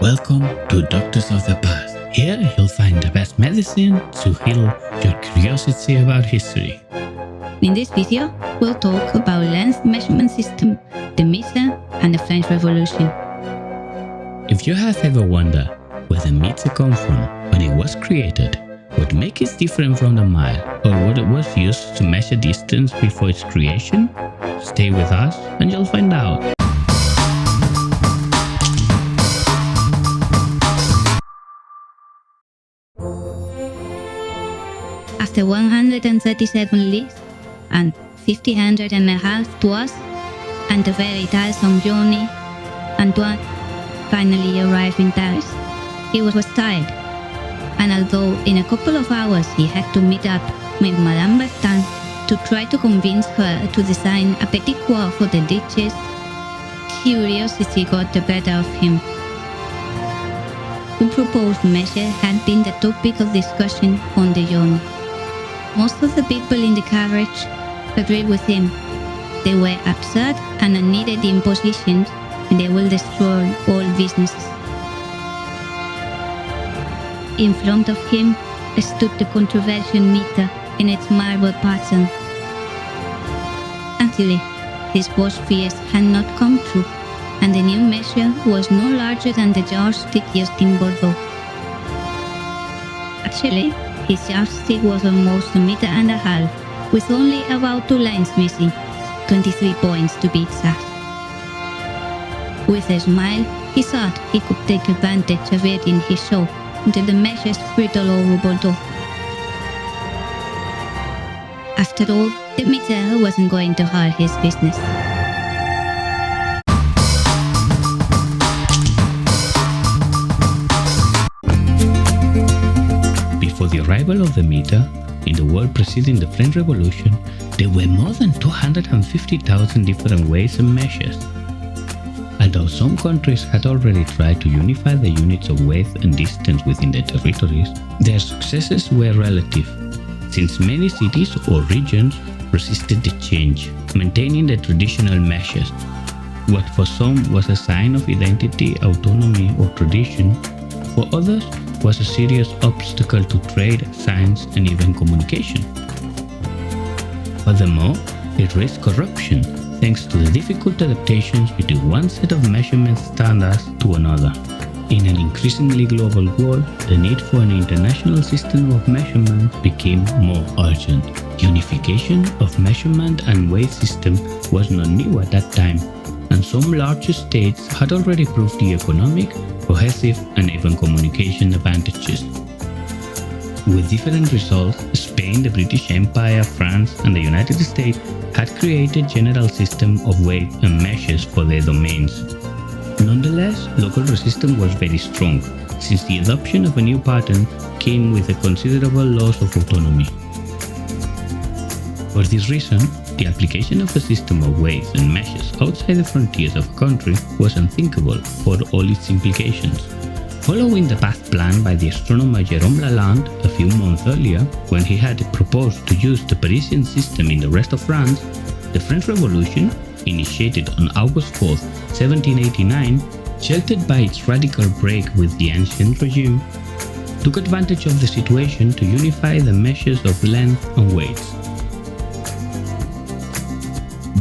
Welcome to Doctors of the Past. Here you'll find the best medicine to heal your curiosity about history. In this video, we'll talk about length measurement system, the meter, and the French Revolution. If you have ever wondered where the meter come from when it was created, what makes it different from the mile, or what it was used to measure distance before its creation, stay with us and you'll find out. After 137 leagues and 50.5 tours and a very tiresome journey, Antoine finally arrived in Paris. He was tired, and although in a couple of hours he had to meet up with Madame Bertin to try to convince her to design a petit cour for the ditches, curiosity got the better of him. The proposed measure had been the topic of discussion on the journey. Most of the people in the carriage agreed with him. They were absurd and unneeded impositions, and they will destroy all businesses. In front of him stood the controversial meter in its marble pattern. Actually, his worst fears had not come true, and the new measure was no larger than the yardstick used in Bordeaux. Actually, his yardstick was almost a meter and a half, with only about 2 lines missing, 23 points to be exact. With a smile, he thought he could take advantage of it in his show until the measure spread all over Bordeaux. After all, the meter wasn't going to hurt his business. Before the arrival of the meter, in the world preceding the French Revolution, there were more than 250,000 different weights and measures. Although some countries had already tried to unify the units of weight and distance within their territories, their successes were relative, since many cities or regions resisted the change, maintaining the traditional measures. What for some was a sign of identity, autonomy, or tradition, for others was a serious obstacle to trade, science, and even communication. Furthermore, it raised corruption thanks to the difficult adaptations between one set of measurement standards to another. In an increasingly global world, the need for an international system of measurement became more urgent. Unification of measurement and weight system was not new at that time, and some larger states had already proved the economic, cohesive, and even communication advantages. With different results, Spain, the British Empire, France, and the United States had created general system of weight and measures for their domains. Nonetheless, local resistance was very strong, since the adoption of a new pattern came with a considerable loss of autonomy. For this reason, the application of a system of weights and measures outside the frontiers of a country was unthinkable for all its implications. Following the path planned by the astronomer Jérôme Lalande a few months earlier, when he had proposed to use the Parisian system in the rest of France, the French Revolution, initiated on August 4, 1789, sheltered by its radical break with the Ancien Régime, took advantage of the situation to unify the measures of length and weights.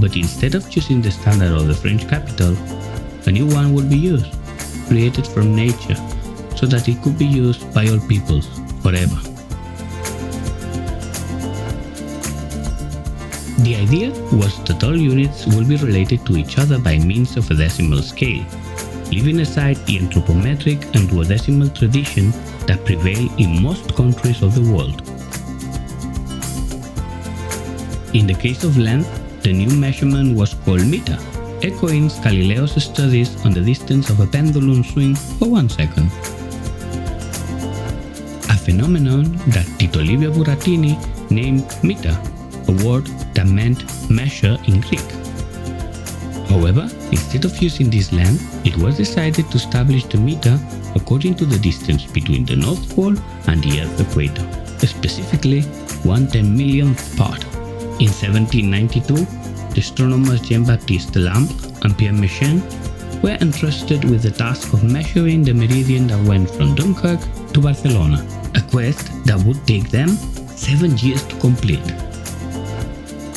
But instead of choosing the standard of the French capital, a new one would be used, created from nature, so that it could be used by all peoples forever. The idea was that all units will be related to each other by means of a decimal scale, leaving aside the anthropometric and duodecimal tradition that prevail in most countries of the world. In the case of length, the new measurement was called meter, echoing Galileo's studies on the distance of a pendulum swing for 1 second. A phenomenon that Tito Livio Burattini named meter, a word that meant measure in Greek. However, instead of using this length, it was decided to establish the meter according to the distance between the North Pole and the Earth's equator, specifically 1/10,000,000th part. In 1792, the astronomers Jean-Baptiste Delambre and Méchain were entrusted with the task of measuring the meridian that went from Dunkirk to Barcelona, a quest that would take them 7 years to complete.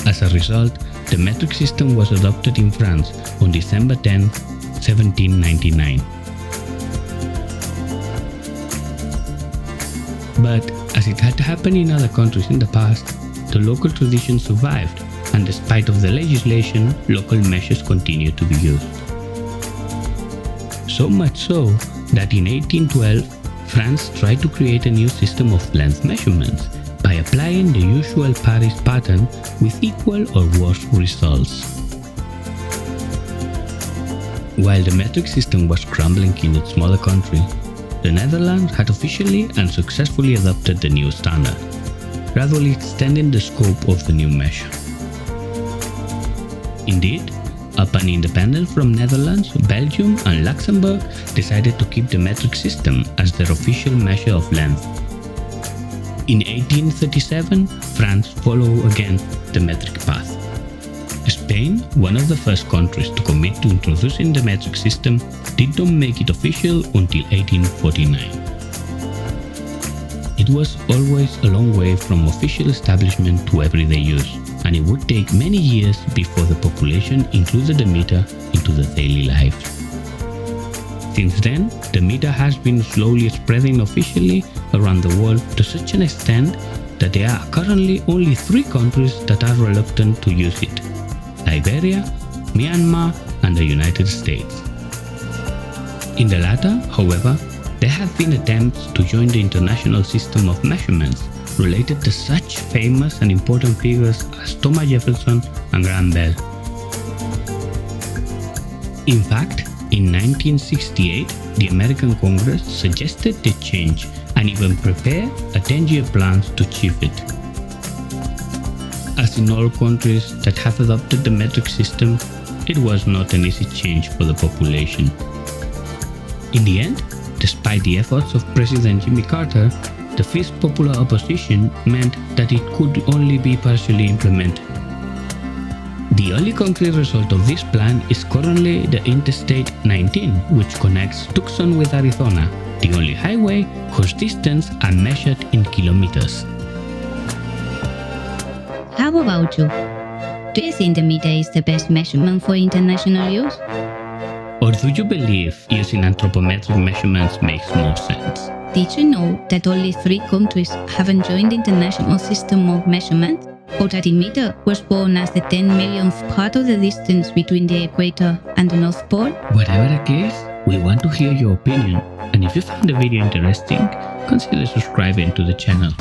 As a result, the metric system was adopted in France on December 10, 1799. But as it had happened in other countries in the past, the local tradition survived, and despite of the legislation, local measures continued to be used. So much so that in 1812, France tried to create a new system of length measurements by applying the usual Paris pattern with equal or worse results. While the metric system was crumbling in its mother country, the Netherlands had officially and successfully adopted the new standard, gradually extending the scope of the new measure. Indeed, upon independence from Netherlands, Belgium and Luxembourg decided to keep the metric system as their official measure of length. In 1837, France followed again the metric path. Spain, one of the first countries to commit to introducing the metric system, did not make it official until 1849. It was always a long way from official establishment to everyday use, and it would take many years before the population included the meter into the daily life. Since then, the meter has been slowly spreading officially around the world to such an extent that there are currently only 3 countries that are reluctant to use it: Liberia, Myanmar, and the United States. In the latter, however, there have been attempts to join the international system of measurements related to such famous and important figures as Thomas Jefferson and Graham Bell. In fact, in 1968, the American Congress suggested the change and even prepared a 10-year plan to achieve it. As in all countries that have adopted the metric system, it was not an easy change for the population. In the end, despite the efforts of President Jimmy Carter, the fierce popular opposition meant that it could only be partially implemented. The only concrete result of this plan is currently the Interstate 19, which connects Tucson with Arizona, the only highway whose distance are measured in kilometers. How about you? Do you think the meter is the best measurement for international use? Or do you believe using anthropometric measurements makes more sense? Did you know that only 3 countries haven't joined the international system of measurement? Or that the meter was born as the 10-millionth part of the distance between the equator and the North Pole? Whatever the case, we want to hear your opinion, and if you found the video interesting, consider subscribing to the channel.